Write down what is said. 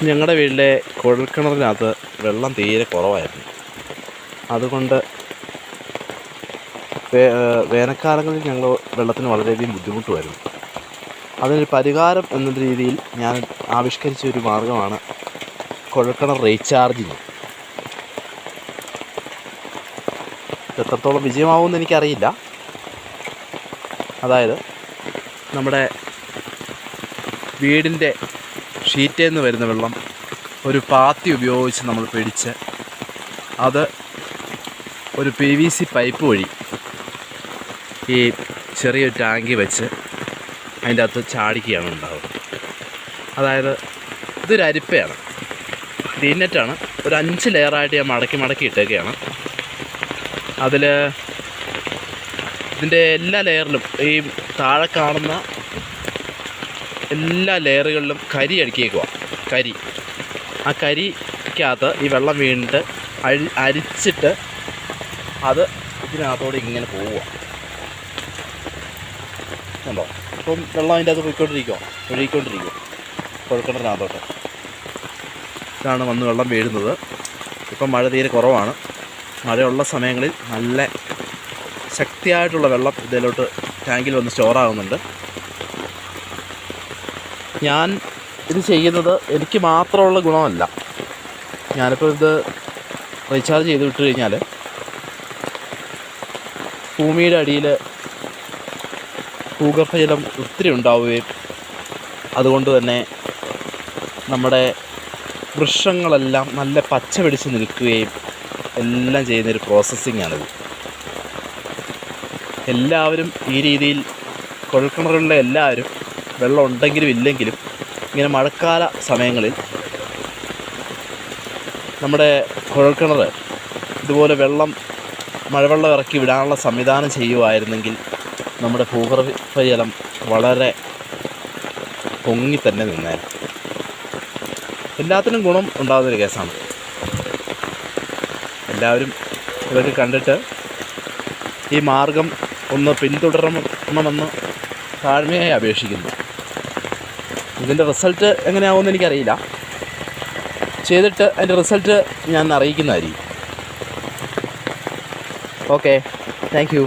ഞങ്ങളുടെ വീട്ടിലെ കുഴൽക്കിണറിനകത്ത് വെള്ളം തീരെ കുറവായിരുന്നു. അതുകൊണ്ട് വേനൽക്കാലങ്ങളിൽ ഞങ്ങൾ വെള്ളത്തിന് വളരെയധികം ബുദ്ധിമുട്ടുമായിരുന്നു. അതിനൊരു പരിഹാരം എന്ന രീതിയിൽ ഞാൻ ആവിഷ്കരിച്ച ഒരു മാർഗ്ഗമാണ് കുഴൽക്കിണർ റീചാർജിങ്. എത്രത്തോളം വിജയമാവുമെന്ന് എനിക്കറിയില്ല. അതായത് നമ്മുടെ വീടിൻ്റെ ഷീറ്റിൽ നിന്ന് വരുന്ന വെള്ളം ഒരു പാത്തി ഉപയോഗിച്ച് നമ്മൾ പിടിച്ച് അത് ഒരു PVC പൈപ്പ് വഴി ഈ ചെറിയൊരു ടാങ്കി വെച്ച് അതിൻ്റെ അകത്ത് ചാടിക്കുകയാണ് ഉണ്ടാവുക. അതായത് ഇതൊരു അരിപ്പയാണ്, ഗ്രീനെറ്റാണ്. ഒരു 5 ലെയറായിട്ട് ഞാൻ മടക്കി ഇട്ടേക്കുകയാണ്. അതിൽ ഇതിൻ്റെ എല്ലാ ലെയറിലും ഈ താഴെ കാണുന്ന എല്ലാ ലെയറുകളിലും കരി അടുക്കിയേക്കുക. ആ കരിക്കകത്ത് ഈ വെള്ളം വീണിട്ട് അരിച്ചിട്ട് അത് ഇതിനകത്തോടെ ഇങ്ങനെ പോവുക. കണ്ടോ? അപ്പം വെള്ളം അതിൻ്റെ അകത്ത് ഒഴുകിക്കൊണ്ടിരിക്കുക കുഴൽക്കിണറിനകത്തോട്ട്. ഇതാണ് വന്ന് വെള്ളം വീഴുന്നത്. ഇപ്പം മഴ തീരെ കുറവാണ്. മഴയുള്ള സമയങ്ങളിൽ നല്ല ശക്തിയായിട്ടുള്ള വെള്ളം ഇതിലോട്ട് ടാങ്കിൽ വന്ന് സ്റ്റോറാകുന്നുണ്ട്. ഞാൻ ഇത് ചെയ്യുന്നത് എനിക്ക് മാത്രമുള്ള ഗുണമല്ല. ഞാനിപ്പോൾ ഇത് റീചാർജ് ചെയ്ത് വിട്ട് കഴിഞ്ഞാൽ ഭൂമിയുടെ അടിയിൽ ഭൂഗർഭജലം ഒത്തിരി ഉണ്ടാവുകയും അതുകൊണ്ട് തന്നെ നമ്മുടെ വൃക്ഷങ്ങളെല്ലാം നല്ല പച്ച പിടിച്ച് നിൽക്കുകയും എല്ലാം ചെയ്യുന്നൊരു പ്രോസസ്സിങ്ങാണിത്. എല്ലാവരും ഈ രീതിയിൽ കുഴൽക്കിണറുകളിലെ എല്ലാവരും വെള്ളം ഉണ്ടെങ്കിലും ഇല്ലെങ്കിലും ഇങ്ങനെ മഴക്കാല സമയങ്ങളിൽ നമ്മുടെ കുഴൽക്കിണർ ഇതുപോലെ മഴവെള്ളം ഇറക്കി വിടാനുള്ള സംവിധാനം ചെയ്യുമായിരുന്നെങ്കിൽ നമ്മുടെ ഭൂഗർഭജലം വളരെ പൊങ്ങി തന്നെ നിന്നേനെ. എല്ലാത്തിനും ഗുണം ഉണ്ടാകുന്നൊരു കേസാണ്. എല്ലാവരും ഇതൊക്കെ കണ്ടിട്ട് ഈ മാർഗം ഒന്ന് പിന്തുടരണമെന്ന് താഴ്മയായി അപേക്ഷിക്കുന്നു. ഇതിൻ്റെ റിസൾട്ട് എങ്ങനെയാവുമെന്ന് എനിക്കറിയില്ല. ചെയ്തിട്ട് അതിൻ്റെ റിസൾട്ട് ഞാൻ അറിയിക്കുന്നതായിരിക്കും. Okay, thank you.